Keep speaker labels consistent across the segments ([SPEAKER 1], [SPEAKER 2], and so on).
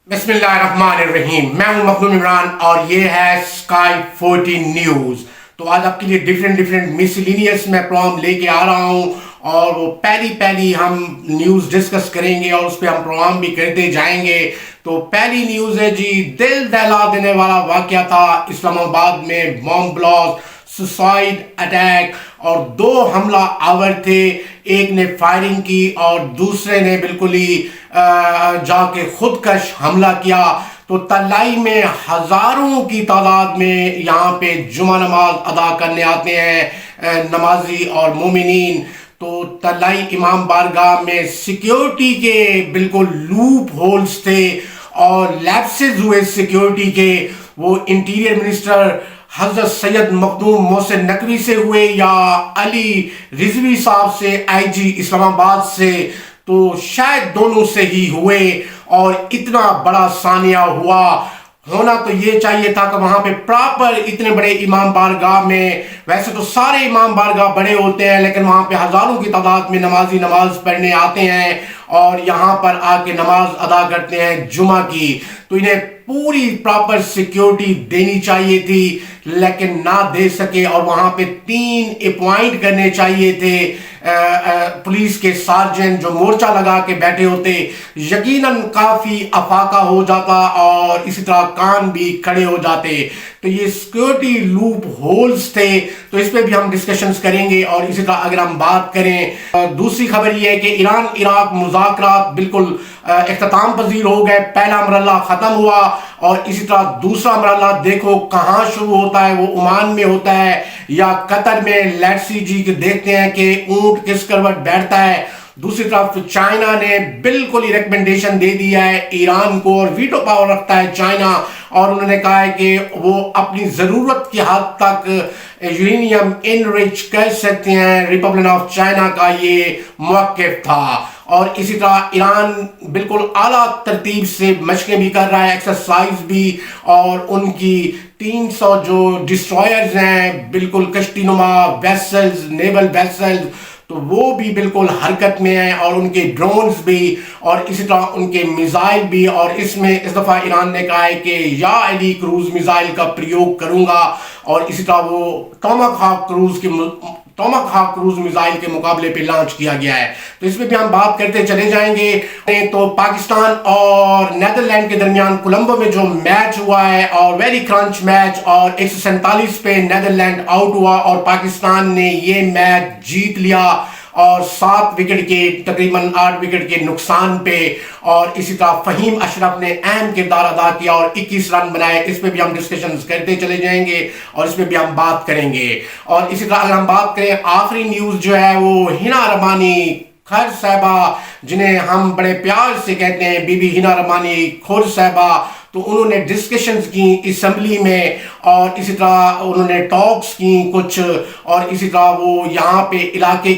[SPEAKER 1] بسم اللہ الرحمن الرحیم. میں ہوں مخدوم عمران اور یہ ہے اسکائی 14 نیوز. تو آج آپ کے لیے ڈیفرنٹ مسلینیس میں پروگرام لے کے آ رہا ہوں اور وہ پہلی ہم نیوز ڈسکس کریں گے اور اس پہ ہم پروگرام بھی کرتے جائیں گے. تو پہلی نیوز ہے جی، دل دہلا دینے والا واقعہ تھا اسلام آباد میں. بام بلاسٹ، سوسائڈ اٹیک اور 2 حملہ آور تھے. ایک نے فائرنگ کی اور دوسرے نے بالکل ہی جا کے خودکش حملہ کیا. تو تلائی میں ہزاروں کی تعداد میں یہاں پہ جمعہ نماز ادا کرنے آتے ہیں نمازی اور مومنین. تو تلائی امام بارگاہ میں سیکیورٹی کے بالکل لوپ ہولز تھے اور لیپسز ہوئے سیکیورٹی کے. وہ انٹیریئر منسٹر حضرت سید مخدوم محسن نقوی سے ہوئے یا علی رضوی صاحب سے آئی جی اسلام آباد سے، تو شاید دونوں سے ہی ہوئے. اور اتنا بڑا سانیہ ہونا تو یہ چاہیے تھا کہ وہاں پہ پراپر اتنے بڑے امام بارگاہ میں، ویسے تو سارے امام بارگاہ بڑے ہوتے ہیں لیکن وہاں پہ ہزاروں کی تعداد میں نمازی نماز پڑھنے آتے ہیں اور یہاں پر آ کے نماز ادا کرتے ہیں جمعہ کی. تو انہیں پوری پراپر سیکیورٹی دینی چاہیے تھی لیکن نہ دے سکے. اور وہاں پہ 3 اپوائنٹ کرنے چاہیے تھے پولیس کے سارجنٹ جو مورچہ لگا کے بیٹھے ہوتے. یقیناً کافی افاقہ ہو جاتا اور اسی طرح کان بھی کھڑے ہو جاتے. تو یہ سیکیورٹی لوپ ہولز تھے، تو اس پہ بھی ہم ڈسکشنز کریں گے. اور اسی طرح اگر ہم بات کریں دوسری خبر یہ ہے کہ ایران عراق مذاکرات بالکل اختتام پذیر ہو گئے. پہلا مرحلہ ختم ہوا اور اسی طرح دوسرا مرحلہ دیکھو کہاں شروع ہوتا ہے، وہ عمان میں ہوتا ہے یا قطر میں. لیٹس سی جی دیکھتے ہیں کہ اونٹ کس کروٹ بیٹھتا ہے. دوسری طرف چائنا نے بالکل ہی ریکمنڈیشن دے دیا ہے ایران کو، اور ویٹو پاور رکھتا ہے چائنا، اور انہوں نے کہا ہے کہ وہ اپنی ضرورت کی حد تک یورینیم انریچ کر سکتے ہیں. ریپبلک آف چائنا کا یہ موقف تھا. اور اسی طرح ایران بالکل اعلیٰ ترتیب سے مشقیں بھی کر رہا ہے، ایکسرسائز بھی، اور ان کی 300 جو ڈسٹرائرز ہیں بالکل کشتی نما ویسلز، نیول ویسلز، تو وہ بھی بالکل حرکت میں ہیں، اور ان کے ڈرونز بھی، اور اسی طرح ان کے میزائل بھی. اور اس میں اس دفعہ ایران نے کہا ہے کہ یا علی کروز میزائل کا پریوگ کروں گا، اور اسی طرح وہ ٹاماک ہاک کروز میزائل کے مقابلے پہ لانچ کیا گیا ہے. تو اس میں بھی ہم بات کرتے چلے جائیں گے. تو پاکستان اور نیدرلینڈ کے درمیان کولمبو میں جو میچ ہوا ہے اور ویری کرنچ میچ، اور 147 پہ نیدرلینڈ آؤٹ ہوا اور پاکستان نے یہ میچ جیت لیا اور 7 وکٹ کے تقریباً 8 وکٹ کے نقصان پہ. اور اسی طرح فہیم اشرف نے اہم کردار ادا کیا اور 21 رن بنائے. اس پہ بھی ہم ڈسکشنز کرتے چلے جائیں گے اور اس پہ بھی ہم بات کریں گے. اور اسی طرح اگر ہم بات کریں آخری نیوز جو ہے وہ ہنا رحمانی خر صاحبہ، جنہیں ہم بڑے پیار سے کہتے ہیں بی بی ہنا رحمانی خر صاحبہ، تو انہوں نے ڈسکشنز کی اسمبلی میں اور اسی طرح انہوں نے ٹاکس کی کچھ، اور اسی طرح وہ یہاں پہ علاقے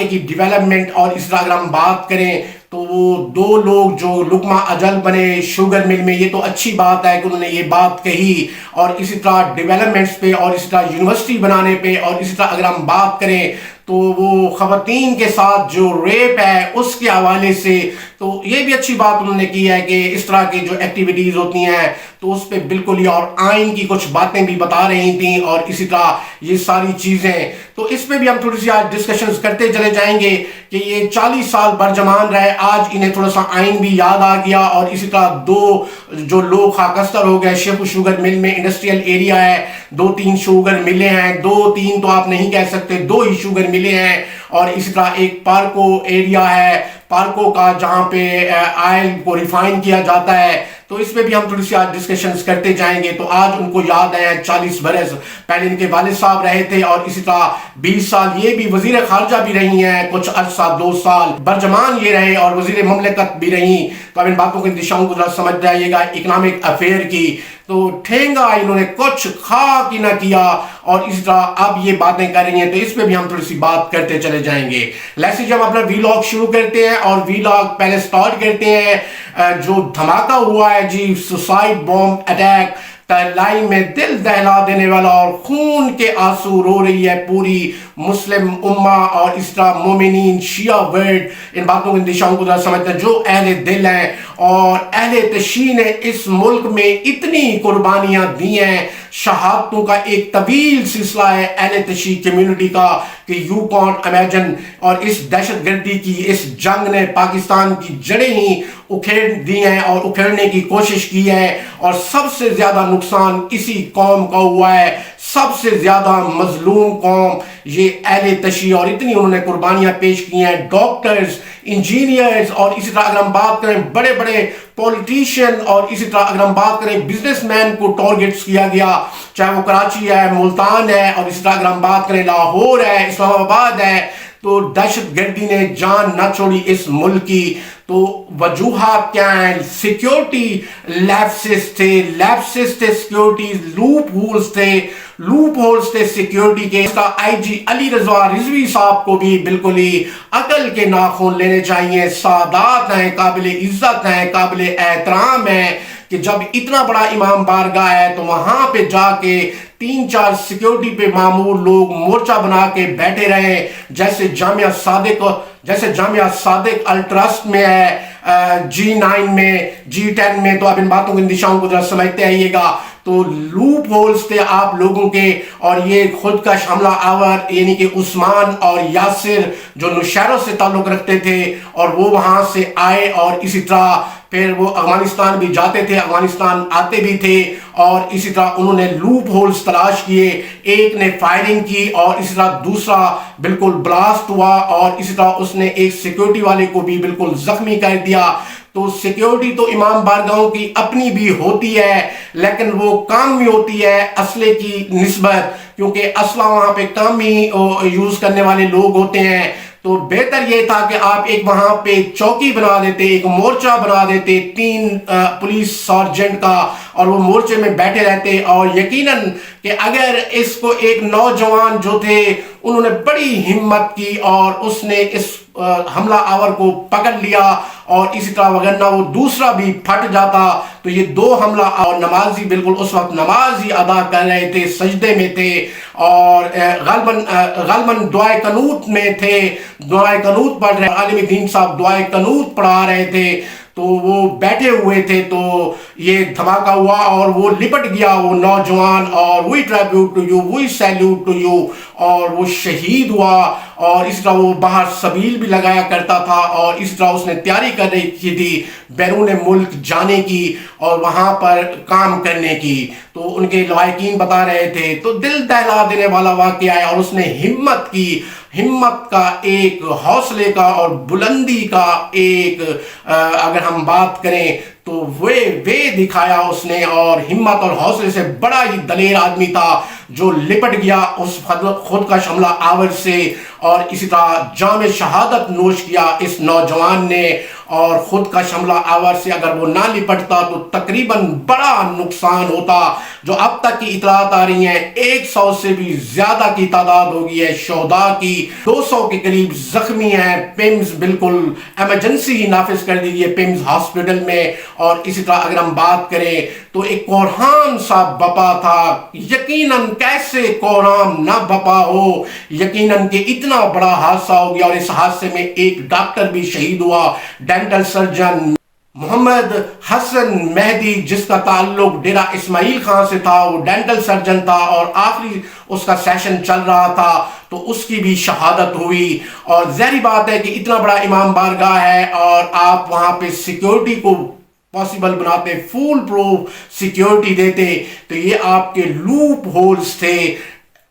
[SPEAKER 1] کی ڈیولپمنٹ. اور اس طرح اگر ہم بات کریں تو وہ 2 لوگ جو لقمہ اجل بنے شوگر مل میں، یہ تو اچھی بات ہے کہ انہوں نے یہ بات کہی. اور اسی طرح ڈیولپمنٹس پہ اور اسی طرح یونیورسٹی بنانے پہ، اور اسی طرح اگر ہم بات کریں تو وہ خواتین کے ساتھ جو ریپ ہے اس کے حوالے سے، تو یہ بھی اچھی بات انہوں نے کی ہے کہ اس طرح کی جو ایکٹیویٹیز ہوتی ہیں تو اس پہ بالکل ہی، اور آئین کی کچھ باتیں بھی بتا رہی تھیں اور اسی طرح یہ ساری چیزیں. تو اس پہ بھی ہم تھوڑی سی آج ڈسکشنز کرتے چلے جائیں گے کہ یہ 40 سال برجمان رہے، آج انہیں تھوڑا سا آئین بھی یاد آ گیا. اور اسی طرح 2 جو لوگ خاکستر ہو گئے شیخو شوگر مل میں، انڈسٹریل ایریا ہے، 2-3 شوگر ملیں ہیں، 2-3 تو آپ نہیں کہہ سکتے، 2 ہی شوگر ملیں ہیں. اور اسی طرح ایک پارکو ایریا ہے، پارکو کا، جہاں پہ آئل کو ریفائن کیا جاتا ہے. تو اس پہ بھی ہم تھوڑی سی آج ڈسکشنز کرتے جائیں گے. تو آج ان کو یاد ہے 40 برس پہلے ان کے والد صاحب رہے تھے، اور اسی طرح 20 سال یہ بھی وزیر خارجہ بھی رہی ہیں، کچھ عرصہ 2 سال برجمان یہ رہے اور وزیر مملکت بھی رہی. تو اب ان باتوں کے دشاؤں کو ذرا سمجھ جائیے گا. اکنامک افیئر کی تو ٹھینگا انہوں نے کچھ خاک ہی نہ کیا، اور اسی طرح اب یہ باتیں کر رہی ہیں. تو اس پہ بھی ہم تھوڑی سی بات کرتے چلے جائیں گے. لیٹس جب اپنا ویلاگ شروع کرتے ہیں، اور ویلاگ پہلے سٹارٹ کرتے ہیں جو دھماکہ ہوا ہے جی، سوسائڈ بوم اٹیک تلائی میں، دل دہلا دینے والا، اور خون کے آنسو رو رہی ہے پوری مسلم امہ اور اس طرح مومنین شیعہ ورلڈ. ان باتوں کے دشاؤں کو ذرا سمجھتے ہیں جو اہل دل ہیں اور اہل تشیع نے اس ملک میں اتنی قربانیاں دی ہیں، شہادتوں کا ایک طویل سلسلہ ہے اہل تشیع کمیونٹی کا کہ یو کانٹ امیجن، اور اس دہشت گردی کی اس جنگ نے پاکستان کی جڑیں ہی اکھیڑ دی ہیں اور اکھیڑنے کی کوشش کی ہے، اور سب سے زیادہ نقصان اسی قوم کا ہوا ہے، سب سے زیادہ مظلوم قوم یہ اہل تشیع، اور اتنی انہوں نے قربانیاں پیش کی ہیں، ڈاکٹرز، انجینئرز، اور اسی طرح اگر ہم بات کریں بڑے بڑے پولیٹیشین، اور اسی طرح اگر ہم بات کریں بزنس مین کو ٹارگٹس کیا گیا، چاہے وہ کراچی ہے، ملتان ہے، اور اسی طرح اگر ہم بات کریں لاہور ہے، اسلام آباد ہے، تو دہشت گردی نے جان نہ چھوڑی اس ملک کی۔ تو وجوہات کیا ہیں؟ سیکیورٹی لیپسز تھے سیکیورٹی لوپ ہولز تھے سیکیورٹی کے۔ اس کا آئی جی علی رضا رضوی صاحب کو بھی بالکل ہی عقل کے ناخن لینے چاہیے، سادات ہیں، قابل عزت ہیں، قابل احترام ہیں، کہ جب اتنا بڑا امام بارگاہ ہے تو وہاں پہ جا کے 3-4 سیکیورٹی پہ معمور لوگ مورچہ بنا کے بیٹھے رہے، جیسے جامعہ صادق الٹرسٹ میں ہے، G9 میں، G10 میں۔ تو اب ان باتوں کے نشان کو ذرا سمجھتے آئیے گا۔ تو لوپ ہولز تھے آپ لوگوں کے، اور یہ خود کا حملہ آور یعنی کہ عثمان اور یاسر جو نوشہروں سے تعلق رکھتے تھے، اور وہ وہاں سے آئے، اور اسی طرح پھر وہ افغانستان بھی جاتے تھے، افغانستان آتے بھی تھے، اور اسی طرح انہوں نے لوپ ہولز تلاش کیے، ایک نے فائرنگ کی اور اسی طرح دوسرا بالکل بلاسٹ ہوا، اور اسی طرح اس نے ایک سیکیورٹی والے کو بھی بالکل زخمی کر دیا۔ تو سیکیورٹی تو امام بارگاہوں کی اپنی بھی ہوتی ہے، لیکن وہ کام میں ہوتی ہے اسلحے کی نسبت، کیونکہ اسلحہ وہاں پہ کم ہی یوز کرنے والے لوگ ہوتے ہیں۔ تو بہتر یہ تھا کہ آپ ایک وہاں پہ چوکی بنا دیتے، ایک مورچہ بنا دیتے 3 پولیس سارجنٹ کا، اور وہ مورچے میں بیٹھے رہتے، اور یقیناً کہ اگر اس کو ایک نوجوان جو تھے انہوں نے بڑی ہمت کی اور اس نے اس حملہ آور کو پکڑ لیا، اور اسی طرح وغیرہ وہ دوسرا بھی پھٹ جاتا، تو یہ 2 حملہ اور نمازی بالکل اس وقت نماز ہی ادا کر رہے تھے، سجدے میں تھے، اور غالباً دعائے قنوت میں تھے، دعائے قنوت پڑھ رہے، عالم دین صاحب دعائے قنوت پڑھا رہے تھے، تو وہ بیٹھے ہوئے تھے، تو یہ دھماکہ ہوا اور وہ لپٹ گیا وہ نوجوان، اور we tribute to you, we salute to you, اور وہ شہید ہوا۔ اور اس طرح وہ باہر سبیل بھی لگایا کرتا تھا، اور اس طرح اس نے تیاری کر رہی تھی بیرون ملک جانے کی اور وہاں پر کام کرنے کی۔ تو ان کے لواحقین بتا رہے تھے، تو دل دہلا دینے والا واقعہ ہے، اور اس نے ہمت کی، ہمت کا ایک، حوصلے کا اور بلندی کا ایک اگر ہم بات کریں تو وہ دکھایا اس نے، اور ہمت اور حوصلے سے بڑا ہی دلیر آدمی تھا جو لپٹ گیا اس خود کا حملہ آور سے، اور اسی طرح جام شہادت نوش کیا اس نوجوان نے، اور خود کا حملہ آور سے اگر وہ نہ لپٹتا تو تقریباً بڑا نقصان ہوتا۔ جو اب تک کی اطلاعات آ رہی ہیں 100 سے بھی زیادہ کی تعداد ہوگی ہے شہداء کی، 200 کے قریب زخمی ہیں، پیمز بالکل ایمرجنسی ہی نافذ کر دی گئی پیمز ہاسپٹل میں۔ اور اسی طرح اگر ہم بات کریں تو ایک کوہرام سا بپا تھا، یقیناً کیسے کوہرام نہ بپا ہو، یقیناً کہ اتنا بڑا حادثہ ہو گیا، اور اس حادثے میں ایک ڈاکٹر بھی شہید ہوا، ڈینٹل سرجن محمد حسن مہدی، جس کا تعلق ڈیرہ اسماعیل خان سے تھا، وہ ڈینٹل سرجن تھا، اور آخری اس کا سیشن چل رہا تھا، تو اس کی بھی شہادت ہوئی۔ اور ظاہری بات ہے کہ اتنا بڑا امام بارگاہ ہے، اور آپ وہاں پہ سیکیورٹی کو پاسبل بناتے، فول پروف سیکیورٹی دیتے، تو یہ آپ کے لوپ ہولز تھے۔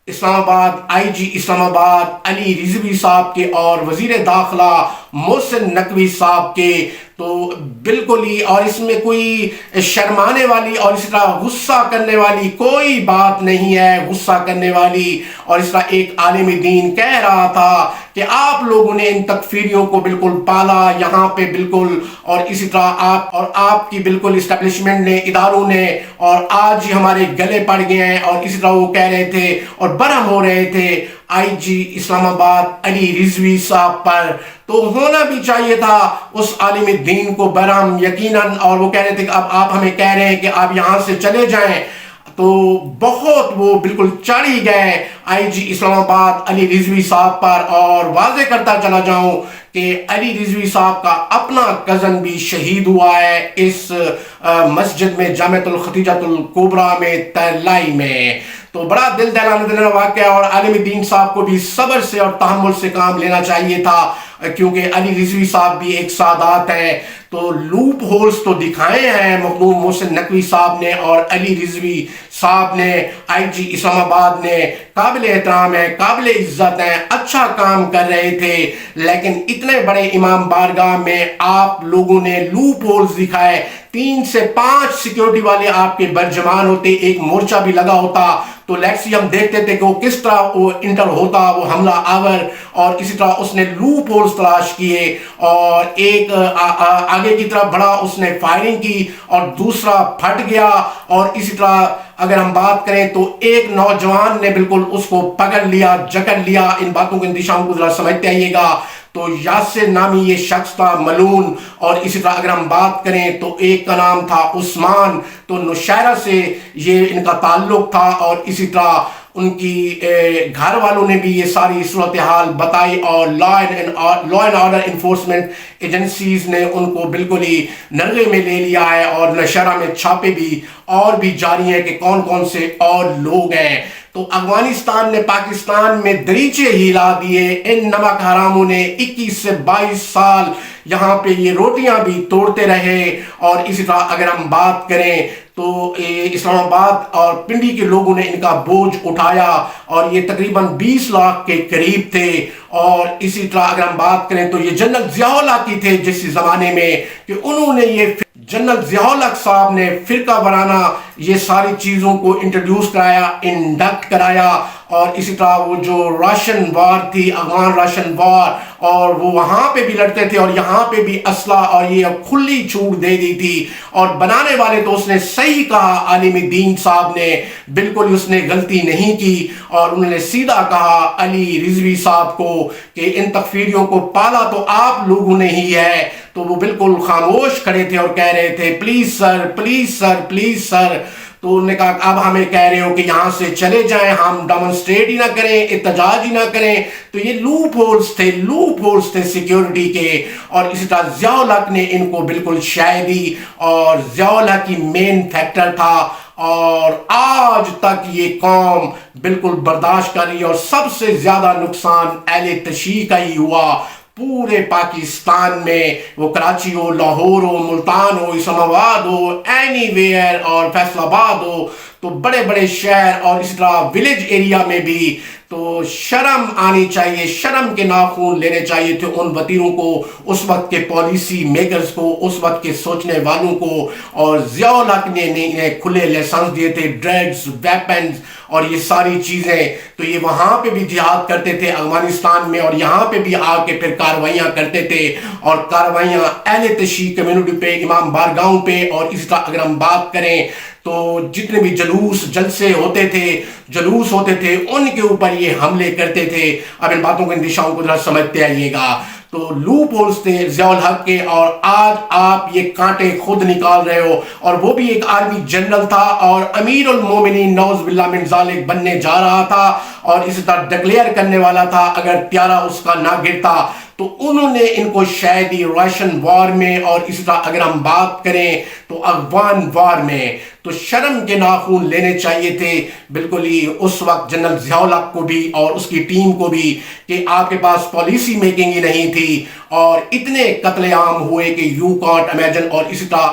[SPEAKER 1] اسلام آباد آئی جی اسلام آباد علی رضوی صاحب کے اور وزیر داخلہ محسن نقوی صاحب کے، تو بالکل ہی، اور اس میں کوئی شرمانے والی اور اس طرح غصہ کرنے والی کوئی بات نہیں ہے، غصہ کرنے والی۔ اور اس طرح ایک عالم دین کہہ رہا تھا کہ آپ لوگوں نے ان تکفیریوں کو بالکل پالا یہاں پہ بالکل، اور اسی طرح آپ کی بالکل اسٹیبلشمنٹ نے، اداروں نے، اور آج ہی ہمارے گلے پڑ گئے ہیں۔ اور اسی طرح وہ کہہ رہے تھے اور برہم ہو رہے تھے آئی جی اسلام آباد علی رضوی صاحب پر، تو ہونا بھی چاہیے تھا اس عالم دین کو برہم یقیناً۔ اور وہ کہہ رہے تھے کہ اب آپ ہمیں کہہ رہے ہیں کہ آپ یہاں سے چلے جائیں، تو بہت وہ بالکل چڑھی گئے آئی جی اسلام آباد علی رضوی صاحب پر، اور واضح کرتا چلا جاؤں کہ علی رضوی صاحب کا اپنا کزن بھی شہید ہوا ہے اس مسجد میں، جامعۃ الختیجۃ الکبریٰ میں، ترلائی میں۔ تو بڑا دل دہلانے دینے واقعہ، اور عالم دین صاحب کو بھی صبر سے اور تحمل سے کام لینا چاہیے تھا، کیونکہ علی رضوی صاحب بھی ایک سادات ہیں۔ تو لوپ ہولز تو دکھائے ہیں مرحوم محسن نقوی صاحب نے اور علی رضوی صاحب نے، آئی جی اسلام آباد نے، قابل احترام ہے، قابل عزت ہیں، اچھا کام کر رہے تھے، لیکن اتنے بڑے امام بارگاہ میں آپ لوگوں نے لوپ ہولز دکھائے۔ 3 سے 5 سیکیورٹی والے آپ کے برجمان ہوتے، ایک مورچہ بھی لگا ہوتا تو لیکسی ہم دیکھتے تھے کہ وہ کس طرح وہ انٹر ہوتا وہ حملہ آور، اور اسی طرح اس نے لوپ ہولز تلاش کیے، اور ایک آگے کی طرف بڑھا، اس نے فائرنگ کی اور دوسرا پھٹ گیا، اور اسی طرح اگر ہم بات کریں تو ایک نوجوان نے بالکل اس کو پکڑ لیا، جکڑ لیا۔ ان باتوں کے اندیشوں کو ذرا سمجھتے آئیے گا۔ تو یاسر نامی یہ شخص تھا ملعون، اور اسی طرح اگر ہم بات کریں تو ایک کا نام تھا عثمان، تو نوشہرہ سے یہ ان کا تعلق تھا، اور اسی طرح ان کی گھر والوں نے بھی یہ ساری صورتحال بتائی، اور law and order enforcement agencies نے ان کو بالکل ہی نرغے میں لے لیا ہے، اور نوشہرہ میں چھاپے بھی اور بھی جاری ہیں کہ کون کون سے اور لوگ ہیں۔ تو افغانستان نے پاکستان میں دریچے ہلا دیے، ان نمک حراموں نے 21 سے 22 سال یہاں پہ یہ روٹیاں بھی توڑتے رہے۔ اور اسی طرح اگر ہم بات کریں تو اسلام آباد اور پنڈی کے لوگوں نے ان کا بوجھ اٹھایا، اور یہ تقریباً 20 لاکھ کے قریب تھے۔ اور اسی طرح اگر ہم بات کریں تو یہ جنرل ضیاء الحق کی تھے جس زمانے میں کہ انہوں نے یہ جنرل ضیاء الحق صاحب نے فرقہ وارانہ یہ ساری چیزوں کو انٹروڈیوس کرایا، انڈکٹ کرایا۔ اور اسی طرح وہ جو راشن وار تھی، افغان راشن وار، اور وہ وہاں پہ بھی لڑتے تھے اور یہاں پہ بھی اسلحہ اور یہ کھلی چھوٹ دے دی تھی۔ اور بنانے والے تو اس نے صحیح کہا، عالم دین صاحب نے بالکل اس نے غلطی نہیں کی، اور انہوں نے سیدھا کہا علی رضوی صاحب کو کہ ان تکفیریوں کو پالا تو آپ لوگوں نے ہی ہے۔ تو وہ بالکل خاموش کھڑے تھے اور کہہ رہے تھے please sir, please sir, please sir. تو انہوں نے کہا اب ہمیں کہہ رہے ہو کہ یہاں سے چلے جائیں، ہم ڈیمونسٹریٹ ہی نہ کریں، احتجاج ہی نہ کریں۔ تو یہ لوپ ہولز تھے سیکیورٹی کے۔ اور اسی طرح ضیاء الحق نے ان کو بالکل شے دی، اور ضیاء الحق کی مین فیکٹر تھا، اور آج تک یہ قوم بالکل برداشت کر رہی ہے، اور سب سے زیادہ نقصان اہل تشیع کا ہی ہوا پورے پاکستان میں، وہ کراچی ہو، لاہور ہو، ملتان ہو، اسلام آباد ہو، اینی ویئر، اور فیصل آباد ہو، تو بڑے بڑے شہر اور اسی طرح ولیج ایریا میں بھی۔ تو شرم آنی چاہیے، شرم کے ناخون لینے چاہیے تھے ان وزیروں کو، اس وقت کے پالیسی میکرز کو، اس وقت کے سوچنے والوں کو۔ اور ضیاء الحق نے انہیں کھلے لائسنس دیے تھے، ڈرگز، ویپنز اور یہ ساری چیزیں۔ تو یہ وہاں پہ بھی جہاد کرتے تھے افغانستان میں، اور یہاں پہ بھی آ کے پھر کارروائیاں کرتے تھے، اور کارروائیاں اہل تشیع کمیونٹی پہ، امام بارگاہوں پہ۔ اور اسی طرح اگر ہم بات کریں تو جتنے بھی جلسے ہوتے تھے، جلوس ہوتے تھے، ان کے اوپر یہ حملے کرتے تھے۔ اب ان باتوں کے اندیشوں کو ذرا سمجھتے آئیے گا۔ تو لوپ ہولز تھے ضیاء الحق کے، اور آج آپ یہ کانٹے خود نکال رہے ہو۔ اور وہ بھی ایک آرمی جنرل تھا اور امیر المومنین نعوذ باللہ من ذالک بننے جا رہا تھا، اور اسی طرح ڈکلیئر کرنے والا تھا اگر پیارا اس کا نہ گرتا۔ تو انہوں نے ان کو شے دی راشن وار میں، اور اسی طرح اگر ہم بات کریں تو افغان وار میں۔ تو شرم کے ناخون لینے چاہیے تھے بالکل ہی اس وقت جنرل ضیاء الحق کو بھی اور اس کی ٹیم کو بھی، کہ آپ کے پاس پالیسی میکنگ ہی نہیں تھی، اور اتنے قتل عام ہوئے کہ یو کانٹ امیجن۔ اور اسی طرح